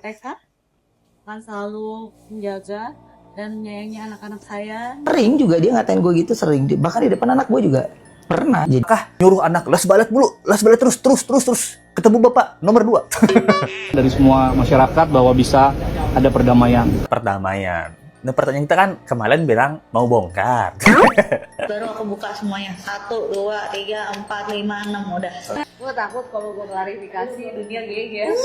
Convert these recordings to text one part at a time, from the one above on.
Mereka akan selalu menjaga dan menyayangi anak-anak saya. Sering juga dia ngatain gue gitu, sering. Bahkan di depan anak gue juga pernah. Jadi Nyuruh anak las balet mulu, las balet terus ketemu bapak nomor 2. Dari semua masyarakat bahwa bisa ada perdamaian. Nah, pertanyaan kita kan kemarin bilang mau bongkar. Baru aku buka semuanya 1, 2, 3, 4, 5, 6 udah. Gue takut kalau gue klarifikasi dunia geger.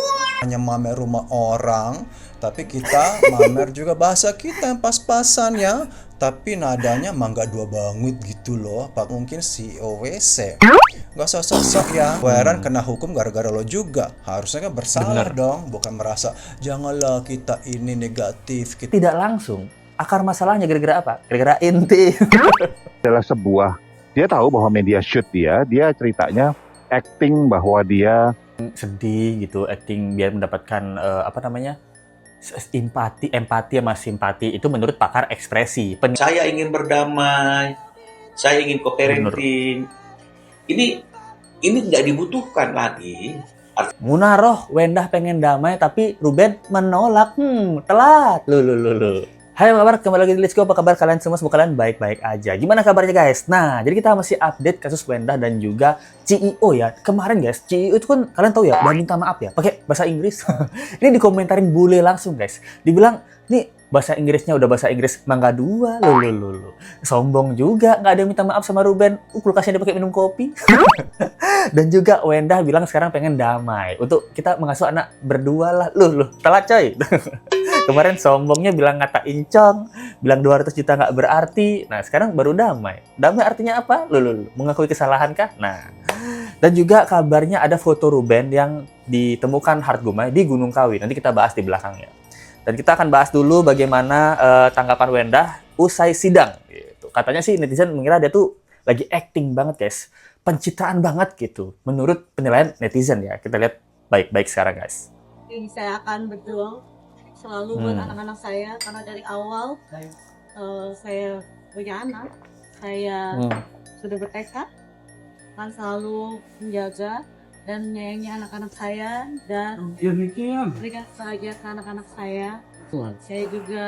Hanya mamer rumah orang, tapi kita mamer juga bahasa kita yang pas-pasan ya. Tapi nadanya mangga dua banget gitu loh. Pak mungkin CEO WC. Gak sosok ya. Heran kena hukum gara-gara lo juga. Harusnya kan bersalah dong, bukan merasa janganlah kita ini negatif. Kita Tidak langsung. Akar masalahnya gara-gara apa? Gara-gara inti. Adalah sebuah, dia tahu bahwa media shoot dia ceritanya acting bahwa dia Sedih gitu, acting biar mendapatkan empati sama simpati. Itu menurut pakar ekspresi. Saya ingin berdamai, saya ingin co-parenting. Ini nggak dibutuhkan lagi. Munaroh, Wendah pengen damai tapi Ruben menolak. Telat. Lu. Hai, apa kabar? Kembali lagi di Let's Go. Apa kabar kalian semua? Semoga kalian baik-baik aja. Gimana kabarnya guys? Nah, jadi kita masih update kasus Wendah dan juga CEO ya. Kemarin guys, CEO itu kan kalian tahu ya, udah minta maaf ya, pakai bahasa Inggris. Ini dikomentarin bule langsung guys. Dibilang, nih bahasa Inggrisnya udah bahasa Inggris mangga 2. Loh. Sombong juga, nggak ada yang minta maaf sama Ruben. Kulkasnya dipakai minum kopi. Dan juga Wendah bilang sekarang pengen damai. Untuk kita mengasuh anak berdua lah. Loh, telat coy. Kemarin sombongnya bilang ngata incong, bilang 200 juta nggak berarti. Nah, sekarang baru damai. Damai artinya apa? Loh. Mengakui kesalahan kah? Nah. Dan juga kabarnya ada foto Ruben yang ditemukan Hard Gumai di Gunung Kawi. Nanti kita bahas di belakangnya. Dan kita akan bahas dulu bagaimana tanggapan Wendah usai sidang. Gitu. Katanya sih netizen mengira dia tuh lagi acting banget guys. Pencitraan banget gitu. Menurut penilaian netizen ya. Kita lihat baik-baik sekarang guys. Jadi saya akan berjuang selalu buat anak-anak saya karena dari awal saya punya anak, saya sudah bertekad akan selalu menjaga dan menyayangi anak-anak saya dan berikan kebahagiaan ke anak-anak saya. Saya juga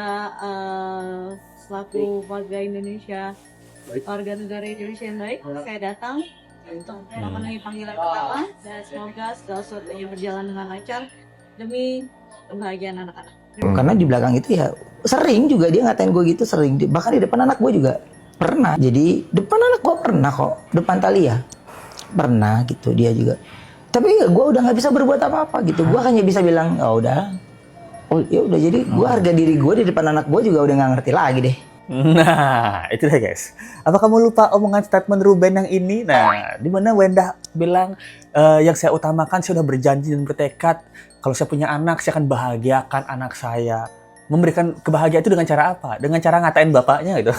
selaku warga Indonesia, warga negara Indonesia yang baik, saya datang untuk memenuhi panggilan pertama dan semoga segala sesuatunya berjalan dengan lancar demi kebahagiaan anak-anak. karena di belakang itu ya sering juga dia ngatain gue gitu, sering. Bahkan di depan anak gue juga pernah. Jadi depan anak gue pernah kok, depan Thalia pernah gitu dia juga. Tapi gue udah nggak bisa berbuat apa-apa gitu. Gue hanya bisa bilang, oh ya udah. Jadi gue harga diri gue di depan anak gue juga udah nggak ngerti lagi deh. Nah, itu deh guys. Apa kamu lupa omongan statement Ruben yang ini? Nah, di mana Wendah bilang, yang saya utamakan, saya sudah berjanji dan bertekad, kalau saya punya anak, saya akan bahagiakan anak saya. Memberikan kebahagiaan itu dengan cara apa? Dengan cara ngatain bapaknya gitu.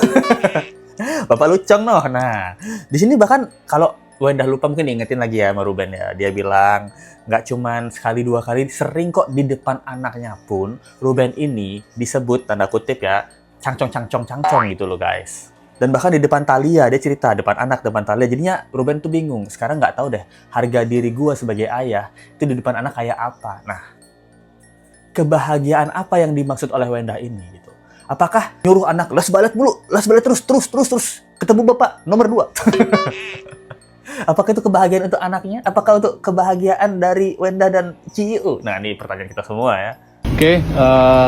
Bapak lucong noh. Nah, di sini bahkan kalau Wendah lupa mungkin diingetin lagi ya sama Ruben ya. Dia bilang, nggak cuman sekali 2 kali, sering kok di depan anaknya pun, Ruben ini disebut, tanda kutip ya, cangcong gitu loh guys. Dan bahkan di depan Thalia, dia cerita depan anak, depan Thalia. Jadinya Ruben tuh bingung. Sekarang nggak tahu deh harga diri gua sebagai ayah itu di depan anak kayak apa. Nah, kebahagiaan apa yang dimaksud oleh Wendah ini gitu? Apakah nyuruh anak las balet mulu, las balet terus ketemu bapak nomor 2? Apakah itu kebahagiaan untuk anaknya? Apakah untuk kebahagiaan dari Wendah dan CEO? Nah, ini pertanyaan kita semua ya. Oke,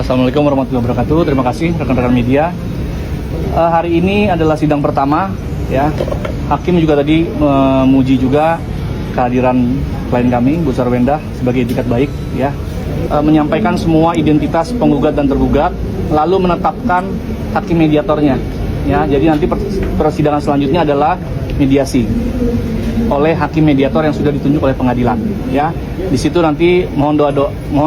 Assalamualaikum warahmatullahi wabarakatuh. Terima kasih rekan-rekan media. Hari ini adalah sidang pertama, ya. Hakim juga tadi memuji juga kehadiran klien kami, Bu Sarwendah, sebagai etikat baik, ya. Menyampaikan semua identitas penggugat dan tergugat, lalu menetapkan hakim mediatornya, ya. Jadi nanti persidangan selanjutnya adalah mediasi oleh hakim mediator yang sudah ditunjuk oleh pengadilan, ya. Di situ nanti mohon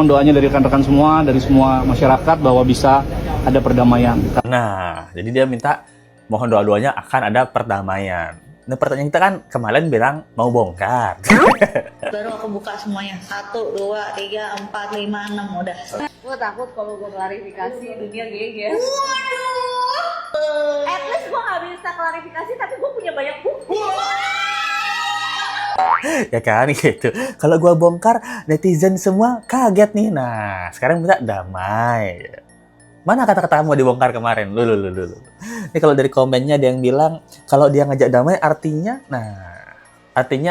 doanya dari rekan-rekan semua, dari semua masyarakat bahwa bisa ada perdamaian. Nah, jadi dia minta mohon doa-doanya akan ada perdamaian. Nah, pertanyaan kita kan kemarin bilang mau bongkar. Baru aku buka semuanya 1, 2, 3, 4, 5, 6 udah. Gue takut kalau gue klarifikasi dunia geger. At least gue gak bisa klarifikasi tapi gue punya banyak bukti. Ya kan gitu. Kalau gua bongkar, netizen semua kaget nih. Nah, sekarang minta damai. Mana kata-kata kamu dibongkar kemarin? Lu. Ini kalau dari komennya ada yang bilang kalau dia ngajak damai artinya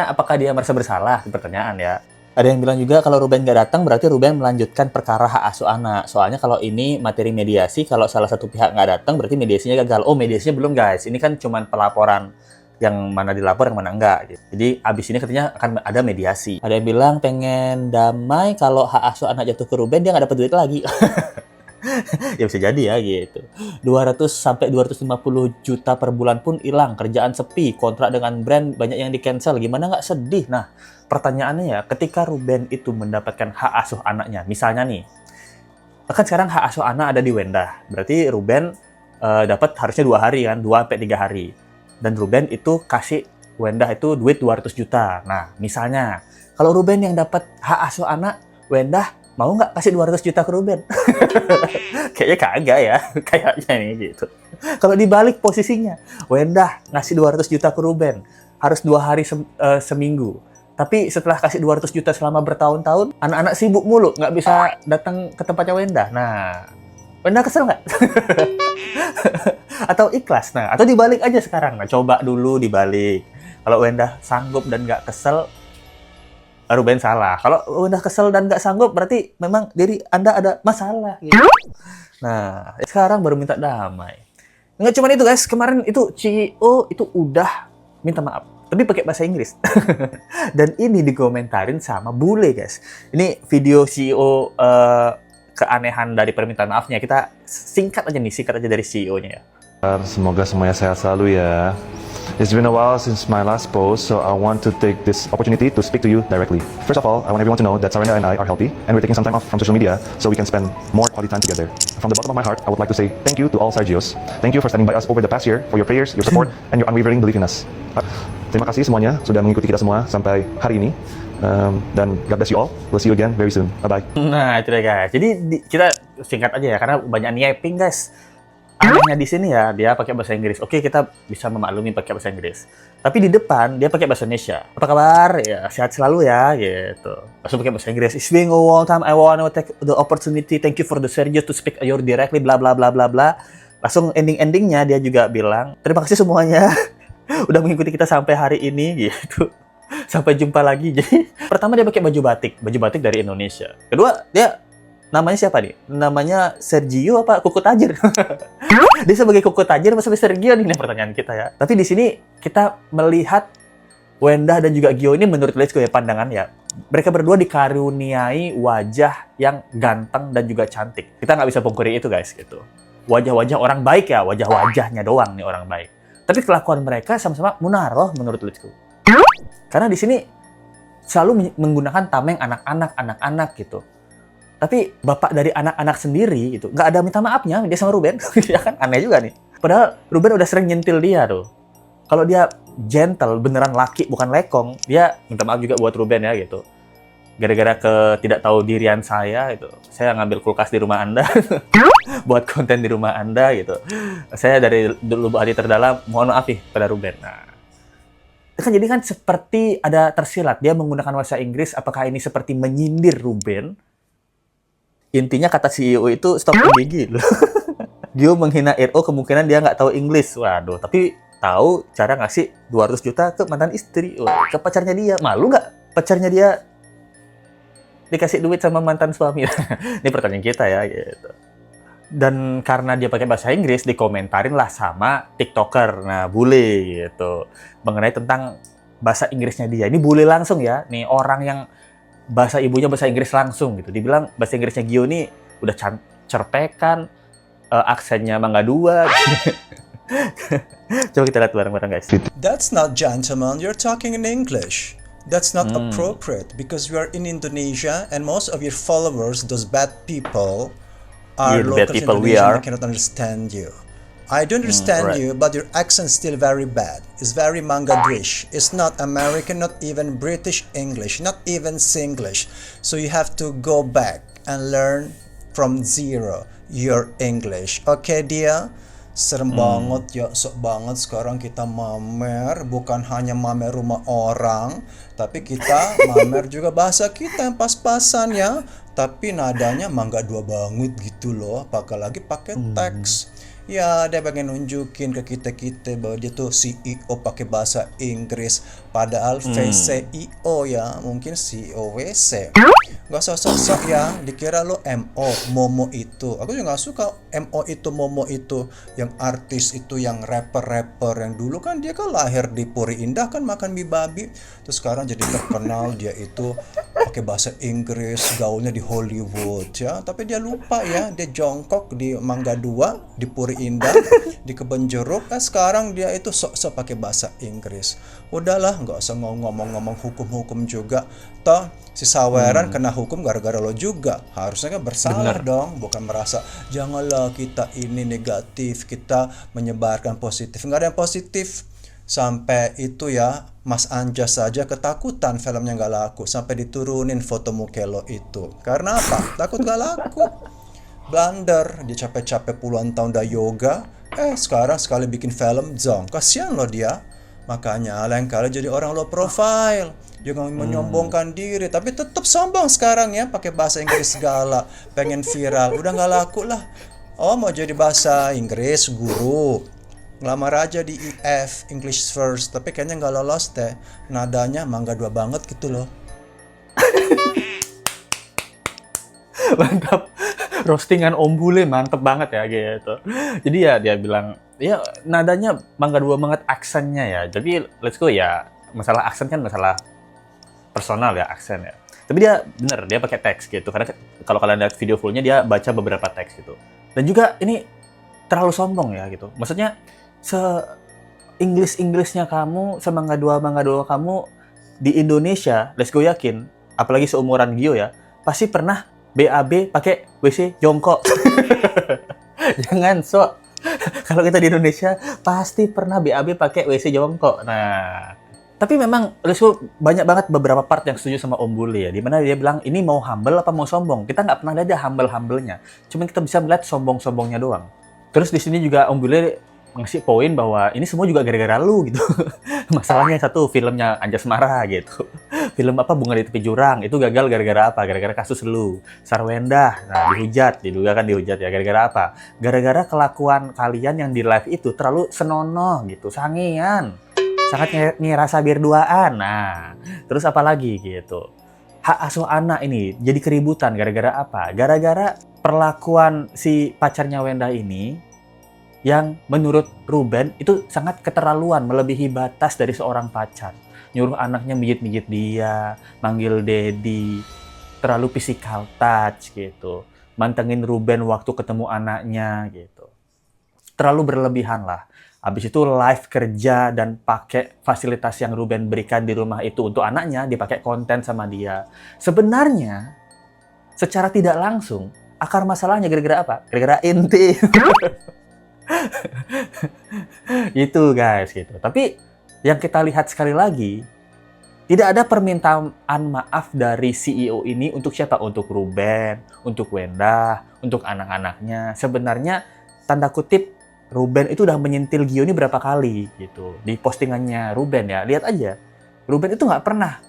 apakah dia merasa bersalah? Pertanyaan ya. Ada yang bilang juga kalau Ruben nggak datang berarti Ruben melanjutkan perkara hak asuh anak. Soalnya kalau ini materi mediasi, kalau salah satu pihak nggak datang berarti mediasinya gagal. Oh, mediasinya belum guys. Ini kan cuma pelaporan yang mana dilapor, yang mana enggak. Gitu. Jadi abis ini katanya akan ada mediasi. Ada yang bilang pengen damai kalau hak asuh anak jatuh ke Ruben dia nggak dapat duit lagi. Ya bisa jadi ya gitu. 200 sampai 250 juta per bulan pun hilang, kerjaan sepi, kontrak dengan brand banyak yang di-cancel. Gimana nggak sedih? Nah, pertanyaannya ya, ketika Ruben itu mendapatkan hak asuh anaknya, misalnya nih, kan sekarang hak asuh anak ada di Wendah. Berarti Ruben dapat harusnya 2 hari kan, 2 sampai 3 hari. Dan Ruben itu kasih Wendah itu duit 200 juta. Nah, misalnya, kalau Ruben yang dapat hak asuh anak, Wendah mau nggak kasih 200 juta ke Ruben? Kayaknya kagak ya, kayaknya nih gitu. Kalau dibalik posisinya, Wendah ngasih 200 juta ke Ruben, harus 2 hari seminggu. Tapi setelah kasih 200 juta selama bertahun-tahun, anak-anak sibuk mulu, nggak bisa datang ke tempatnya Wendah. Nah, Wendah kesel nggak? Atau ikhlas? Nah, atau dibalik aja sekarang. Nah, coba dulu dibalik. Kalau Wendah sanggup dan nggak kesel, Ruben salah. Kalau udah kesel dan nggak sanggup, berarti memang diri Anda ada masalah. Gitu. Nah, sekarang baru minta damai. Nggak cuma itu guys, kemarin itu CEO itu udah minta maaf. Tapi pakai bahasa Inggris. Dan ini dikomentarin sama bule guys. Ini video CEO keanehan dari permintaan maafnya. Kita singkat aja dari CEO-nya ya. Semoga semuanya sehat selalu ya. It's been a while since my last post, so I want to take this opportunity to speak to you directly. First of all, I want everyone to know that Sarenda and I are healthy, and we're taking some time off from social media so we can spend more quality time together. From the bottom of my heart, I would like to say thank you to all Sargios. Thank you for standing by us over the past year, for your prayers, your support, and your unwavering belief in us. Terima kasih semuanya sudah mengikuti kita semua sampai hari ini. Dan God bless you all. We'll see you again very soon. Bye-bye. Nah, itu deh guys. Jadi kita singkat aja ya, karena banyak nyeping guys. Anehnya di sini ya, dia pakai bahasa Inggris. Oke, kita bisa memaklumi pakai bahasa Inggris. Tapi di depan dia pakai bahasa Indonesia. Apa kabar? Ya, sehat selalu ya, gitu. Langsung pakai bahasa Inggris. It's been a long time. I want to take the opportunity. Thank you for the Sergio to speak your directly. Bla bla bla bla bla. Langsung endingnya dia juga bilang, terima kasih semuanya udah mengikuti kita sampai hari ini, gitu. Sampai jumpa lagi. Jadi pertama dia pakai baju batik dari Indonesia. Kedua dia namanya siapa nih? Namanya Sergio apa Kuku Tajir? Dia sebagai Kuku Tajir atau sebagai Sergio nih pertanyaan kita ya. Tapi di sini kita melihat Wendah dan juga Gio ini menurut Let's Go ya pandangan ya. Mereka berdua dikaruniai wajah yang ganteng dan juga cantik. Kita nggak bisa pungkiri itu guys gitu. Wajah-wajah orang baik ya, wajah-wajahnya doang nih orang baik. Tapi kelakuan mereka sama-sama munaroh menurut Let's Go. Karena di sini selalu menggunakan tameng anak-anak gitu. Tapi bapak dari anak-anak sendiri itu nggak ada minta maafnya dia sama Ruben. Ya kan aneh juga nih. Padahal Ruben udah sering nyentil dia tuh. Kalau dia gentle, beneran laki bukan lekong, dia minta maaf juga buat Ruben ya gitu. Gara-gara tidak tahu dirian saya itu, saya ngambil kulkas di rumah Anda buat konten di rumah Anda gitu. Saya dari lubuk hati terdalam mohon maaf nih pada Ruben. Nah, kan jadi kan seperti ada tersilat dia menggunakan bahasa Inggris. Apakah ini seperti menyindir Ruben? Intinya kata CEO itu stop gigi loh. Dia menghina RO kemungkinan dia nggak tahu Inggris. Waduh, tapi tahu cara ngasih 200 juta ke mantan istri. Wah, ke pacarnya dia. Malu nggak pacarnya dia dikasih duit sama mantan suami? Ini pertanyaan kita ya gitu. Dan karena dia pakai bahasa Inggris, dikomentarin lah sama TikToker. Nah, bule gitu. Mengenai tentang bahasa Inggrisnya dia. Ini bule langsung ya. Nih orang yang bahasa ibunya bahasa Inggris langsung gitu. Dibilang bahasa Inggrisnya Gio nih udah cerpekan, aksennya Mangga 2. Coba kita lihat bareng-bareng guys. That's not gentleman, you're talking in English. That's not appropriate because we are in Indonesia and most of your followers, those bad people, are locals in Indonesia and cannot understand you. I do understand you, but your accent is still very bad. It's very Mangadish. It's not American, not even British English, not even Singlish. So you have to go back and learn from zero your English. Okay, dear? Serem banget ya, sok banget sekarang kita mamer, bukan hanya mamer rumah orang, tapi kita mamer juga bahasa kita yang pas-pasan ya. Tapi nadanya mangga dua banget gitu loh, apalagi pakai teks. Ya, dia pengen nunjukin ke kita bahwa dia tuh CEO pakai bahasa Inggris, padahal VCIO ya, mungkin CEO WC. Gak usah sok-sok ya, dikira lo MO, Momo itu. Aku juga gak suka MO itu, Momo itu, yang artis itu, yang rapper-rapper yang dulu kan dia kan lahir di Puri Indah kan makan mie babi, terus sekarang jadi terkenal dia itu pakai bahasa Inggris, gaulnya di Hollywood ya, tapi dia lupa ya, dia jongkok di Mangga 2 di Puri Indah di Kebon Jeruk, sekarang dia itu sok-sok pakai bahasa Inggris. Udahlah, nggak usah ngomong-ngomong hukum-hukum juga, toh si Saweran kena hukum gara-gara lo juga, harusnya kan bersalah dong, bukan merasa janganlah kita ini negatif, kita menyebarkan positif. Nggak ada yang positif. Sampai itu ya, Mas Anjas saja ketakutan filmnya nggak laku, sampai diturunin foto Mukelo itu. Karena apa? Takut nggak laku. Blunder, dia capek-capek puluhan tahun dah yoga, sekarang sekali bikin film zong, kasihan loh dia. Makanya lain kali jadi orang low profile, jangan menyombongkan diri, tapi tetap sombong sekarang ya, pakai bahasa Inggris segala, pengen viral, udah nggak laku lah. Oh, mau jadi bahasa Inggris guru, ngelamar aja di IF, English First, tapi kayaknya nggak lolos deh, nadanya mangga dua banget gitu loh. Mantap. Roastingan Om Bule mantep banget ya gitu. Jadi ya dia bilang, ya nadanya mangga dua banget, aksennya ya. Jadi let's go ya, masalah aksen kan masalah personal ya, aksen ya. Tapi dia bener, dia pakai teks gitu. Karena kalau kalian lihat video fullnya, dia baca beberapa teks gitu. Dan juga ini terlalu sombong ya gitu. Maksudnya se-Inggris-Inggrisnya kamu, semangga dua kamu di Indonesia, let's go yakin, apalagi seumuran Gio ya, pasti pernah BAB pakai WC jongkok. Jangan sok. Kalau kita di Indonesia pasti pernah BAB pakai WC jongkok. Nah, tapi memang Lesko banyak banget beberapa part yang setuju sama Om Bule ya, dimana dia bilang ini mau humble apa mau sombong. Kita nggak pernah ada humble-humblenya. Cuma kita bisa melihat sombong-sombongnya doang. Terus di sini juga Om Bule ngasih poin bahwa ini semua juga gara-gara lu gitu. Masalahnya satu, filmnya Anjas Mara gitu. Film apa Bunga di Tepi Jurang itu gagal gara-gara apa? Gara-gara kasus lu. Sarwendah, nah dihujat, diduga kan dihujat ya. Gara-gara apa? Gara-gara kelakuan kalian yang di live itu terlalu senonoh gitu, sangean. Sangat ngerasa berduaan. Nah, terus apa lagi gitu. Hak asuh anak ini jadi keributan gara-gara apa? Gara-gara perlakuan si pacarnya Wendah ini yang menurut Ruben itu sangat keterlaluan, melebihi batas dari seorang pacar. Nyuruh anaknya mijit-mijit dia, manggil daddy, terlalu physical touch gitu. Mantengin Ruben waktu ketemu anaknya gitu. Terlalu berlebihan lah. Habis itu live kerja dan pakai fasilitas yang Ruben berikan di rumah itu untuk anaknya, dipakai konten sama dia. Sebenarnya, secara tidak langsung, akar masalahnya gara-gara apa? Gara-gara inti. Itu guys gitu. Tapi yang kita lihat sekali lagi, tidak ada permintaan maaf dari CEO ini untuk siapa? Untuk Ruben, untuk Wendah, untuk anak-anaknya. Sebenarnya tanda kutip Ruben itu udah menyentil Gio ini berapa kali gitu di postingannya Ruben ya. Lihat aja, Ruben itu nggak pernah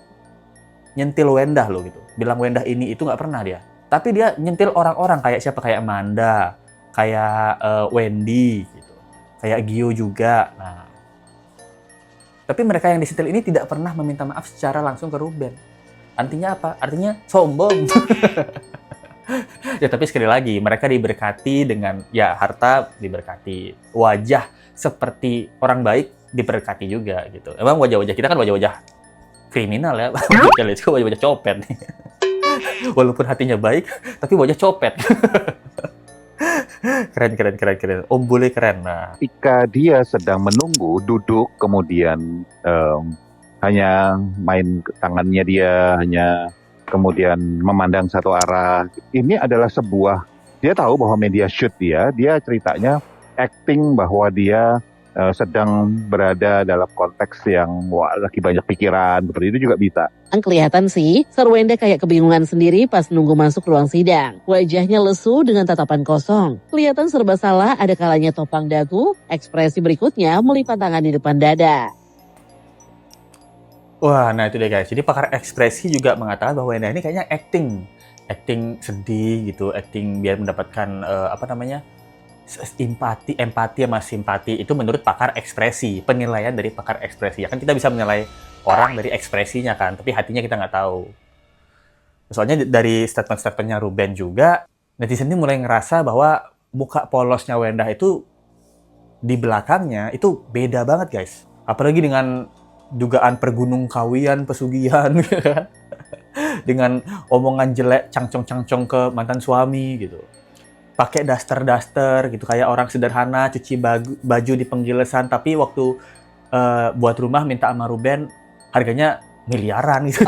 nyentil Wendah loh gitu. Bilang Wendah ini itu nggak pernah dia. Tapi dia nyentil orang-orang kayak siapa? Kayak Amanda, kayak Wendy gitu, kayak Gio juga. Nah, tapi mereka yang disentil ini tidak pernah meminta maaf secara langsung ke Ruben. Artinya apa? Artinya sombong. Ya tapi sekali lagi, mereka diberkati dengan ya harta diberkati, wajah seperti orang baik diberkati juga gitu. Emang wajah-wajah kita kan wajah-wajah kriminal ya, wajah-wajah copet nih. Walaupun hatinya baik, tapi wajah copet. Keren. Om Bule keren. Nah, Ketika dia sedang menunggu, duduk, kemudian hanya main tangannya dia, hanya kemudian memandang satu arah. Ini adalah sebuah, dia tahu bahwa media shoot dia ceritanya acting bahwa dia sedang berada dalam konteks yang lagi banyak pikiran, seperti itu juga bisa. Kelihatan sih, Sarwenda kayak kebingungan sendiri pas nunggu masuk ruang sidang. Wajahnya lesu dengan tatapan kosong. Kelihatan serba salah, ada kalanya topang dagu, ekspresi berikutnya melipat tangan di depan dada. Wah, nah itu deh guys. Jadi pakar ekspresi juga mengatakan bahwa Wenda ini kayaknya acting sedih gitu, acting biar mendapatkan empati sama simpati. Itu menurut pakar ekspresi, penilaian dari pakar ekspresi. Ya kan kita bisa menilai orang dari ekspresinya kan, tapi hatinya kita nggak tahu. Soalnya dari statement-statementnya Ruben juga, netizen ini mulai ngerasa bahwa muka polosnya Wenda itu di belakangnya itu beda banget guys. Apalagi dengan dugaan pergunung kawian, pesugihan, kan? Dengan omongan jelek, cangcong-cangcong ke mantan suami gitu. Pakai daster gitu, kayak orang sederhana, cuci baju di penggilesan, tapi waktu buat rumah minta sama Ruben, harganya miliaran gitu.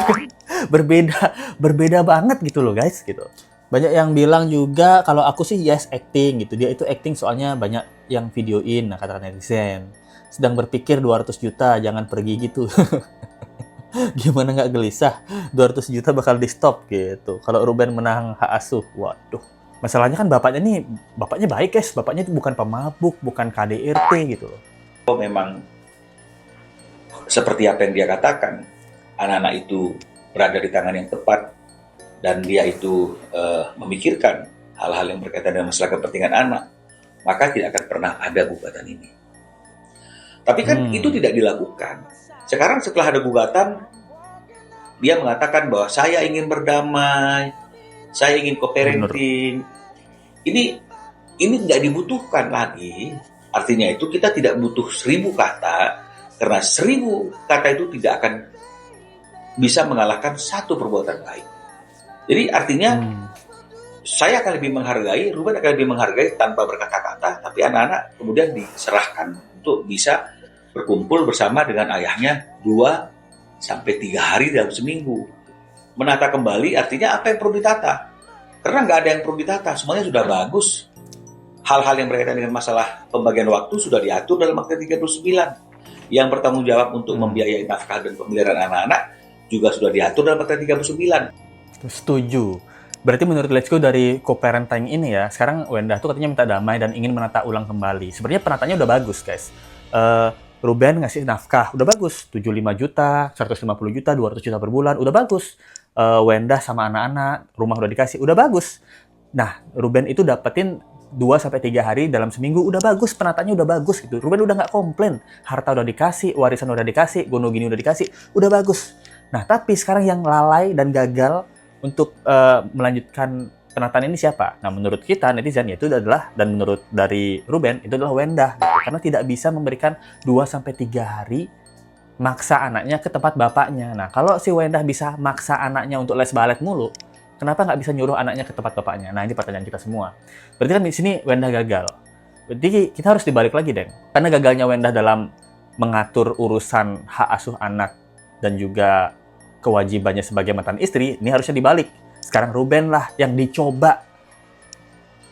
berbeda banget gitu loh guys gitu. Banyak yang bilang juga kalau aku sih yes acting gitu, dia itu acting soalnya banyak yang videoin, nah kata netizen. Sedang berpikir 200 juta, jangan pergi gitu. Gimana nggak gelisah? 200 juta bakal di stop gitu. Kalau Ruben menang hak asuh, waduh. Masalahnya kan bapaknya baik guys. Bapaknya itu bukan pemabuk, bukan KDRT gitu loh. Memang seperti apa yang dia katakan, anak-anak itu berada di tangan yang tepat dan dia itu memikirkan hal-hal yang berkaitan dengan masalah kepentingan anak, maka tidak akan pernah ada gugatan ini. Tapi kan itu tidak dilakukan. Sekarang setelah ada gugatan, dia mengatakan bahwa saya ingin berdamai, saya ingin co-parenting. Ini tidak dibutuhkan lagi. Artinya itu kita tidak butuh 1000 kata, karena 1000 kata itu tidak akan bisa mengalahkan satu perbuatan baik. Jadi artinya saya akan lebih menghargai, Ruben akan lebih menghargai tanpa berkata-kata, tapi anak-anak kemudian diserahkan untuk bisa berkumpul bersama dengan ayahnya 2-3 hari dalam seminggu. Menata kembali artinya apa yang perlu ditata? Karena nggak ada yang perlu ditata, semuanya sudah bagus. Hal-hal yang berkaitan dengan masalah pembagian waktu sudah diatur dalam Akta 39. Yang bertanggung jawab untuk membiayai nafkah dan pemeliharaan anak-anak juga sudah diatur dalam Akta 39. Setuju. Berarti menurut Let's Go dari co-parenting ini ya, sekarang Wenda tuh katanya minta damai dan ingin menata ulang kembali. Sebenarnya penataannya udah bagus guys. Ruben ngasih nafkah, udah bagus. 75 juta, 150 juta, 200 juta per bulan, udah bagus. Wenda sama anak-anak, rumah udah dikasih, udah bagus. Nah, Ruben itu dapetin 2-3 hari dalam seminggu, udah bagus, penataannya udah bagus gitu. Ruben udah nggak komplain, harta udah dikasih, warisan udah dikasih, gono gini udah dikasih, udah bagus. Nah, tapi sekarang yang lalai dan gagal untuk melanjutkan penataan ini siapa? Nah, menurut kita netizen itu adalah, dan menurut dari Ruben itu adalah Wenda gitu. Karena tidak bisa memberikan 2-3 hari maksa anaknya ke tempat bapaknya. Nah, kalau si Wenda bisa maksa anaknya untuk les balet mulu, kenapa nggak bisa nyuruh anaknya ke tempat bapaknya? Nah, ini pertanyaan kita semua. Berarti kan di sini Wenda gagal. Berarti kita harus dibalik lagi, Deng. Karena gagalnya Wenda dalam mengatur urusan hak asuh anak dan juga kewajibannya sebagai mantan istri, ini harusnya dibalik. Sekarang Ruben lah yang dicoba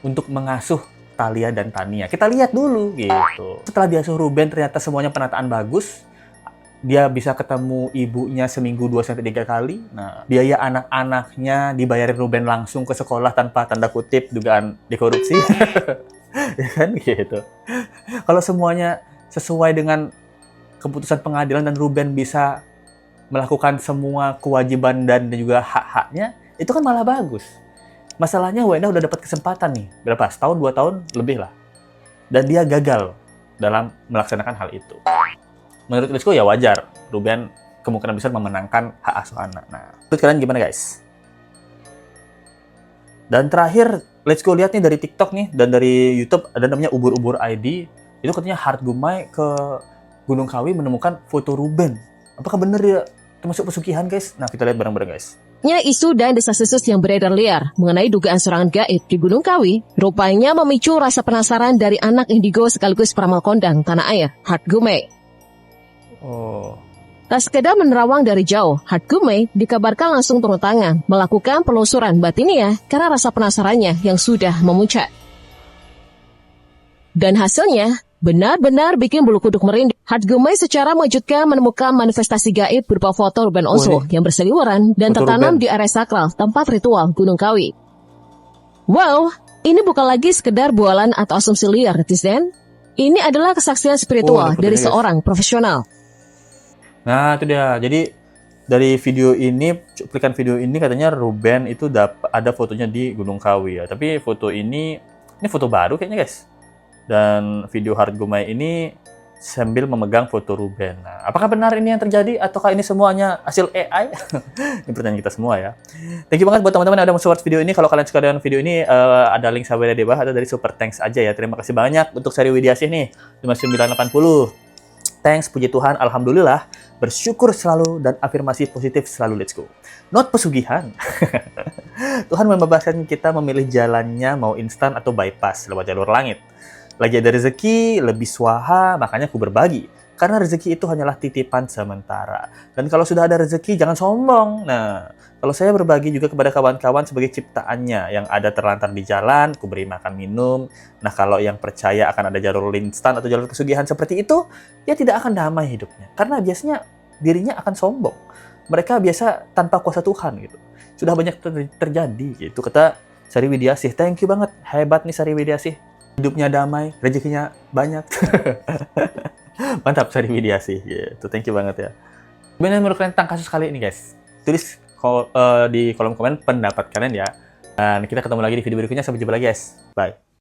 untuk mengasuh Thalia dan Tania. Kita lihat dulu gitu. Setelah diasuh Ruben ternyata semuanya penataan bagus. Dia bisa ketemu ibunya seminggu 2-3 kali. Nah, biaya anak-anaknya dibayarin Ruben langsung ke sekolah tanpa tanda kutip dugaan dikorupsi. Ya kan gitu. Kalau semuanya sesuai dengan keputusan pengadilan dan Ruben bisa melakukan semua kewajiban dan juga hak-haknya, itu kan malah bagus. Masalahnya Wenda udah dapat kesempatan nih, berapa? Setahun, 2 tahun, lebih lah. Dan dia gagal dalam melaksanakan hal itu. Menurut Let's Go ya wajar, Ruben kemungkinan besar memenangkan hak asuh anak. Nah, menurut kalian gimana guys? Dan terakhir, Let's Go lihat nih dari TikTok nih, dan dari YouTube ada namanya Ubur-Ubur ID. Itu katanya Hart Gumai ke Gunung Kawi menemukan foto Ruben. Apakah benar dia termasuk pesugihan guys? Nah, kita lihat bareng-bareng guys. Isu dan desas-desus yang beredar liar mengenai dugaan serangan gaib di Gunung Kawi rupanya memicu rasa penasaran dari anak indigo sekaligus peramal kondang tanah air, Hart Gumai. Tak sekedar menerawang dari jauh, Hart Gumai dikabarkan langsung turun tangan melakukan penelusuran batiniah karena rasa penasarannya yang sudah memuncak. Dan hasilnya, Benar-benar bikin bulu kuduk merinding. Hartgemey secara mengejutkan menemukan manifestasi gaib berupa foto Ruben Onsu yang berseliweran dan Foto tertanam Ruben. di area sakral tempat ritual Gunung Kawi. Wow, ini bukan lagi sekedar bualan atau asumsi liar netizen. Ini adalah kesaksian spiritual ini dari fotonya, guys. seorang profesional. Nah, itu dia. Jadi dari video ini, cuplikan video ini katanya Ruben itu ada fotonya di Gunung Kawi ya. Tapi foto ini foto baru kayaknya, guys. Dan video Hartgemey ini sambil memegang foto Ruben. Nah, apakah benar ini yang terjadi ataukah ini semuanya hasil AI? Ini pertanyaan kita semua ya. Thank you banget buat teman-teman yang udah support video ini. Kalau kalian suka dengan video ini, ada link saweria di bawah atau dari Super Thanks aja ya. Terima kasih banyak untuk seri Widiasih nih 5980. Thanks, puji Tuhan, alhamdulillah, bersyukur selalu dan afirmasi positif selalu, let's go. Not pesugihan. Tuhan membebaskan kita memilih jalannya mau instan atau bypass lewat jalur langit. Lagi ada rezeki, lebih swaha, makanya aku berbagi. Karena rezeki itu hanyalah titipan sementara. Dan kalau sudah ada rezeki, jangan sombong. Nah, kalau saya berbagi juga kepada kawan-kawan sebagai ciptaannya yang ada terlantar di jalan, aku beri makan minum. Nah, kalau yang percaya akan ada jalur instan atau jalur pesugihan seperti itu, ya tidak akan damai hidupnya. Karena biasanya dirinya akan sombong. Mereka biasa tanpa kuasa Tuhan gitu. Sudah banyak terjadi gitu, kata Sari Widiasih. Thank you banget, hebat nih Sari Widiasih. Hidupnya damai, rezekinya banyak. Mantap Sari Widiasih gitu. Thank you banget ya. Gimana menurut kalian tentang kasus kali ini, guys? Tulis di kolom komen pendapat kalian ya. Dan kita ketemu lagi di video berikutnya. Sampai jumpa lagi, guys. Bye.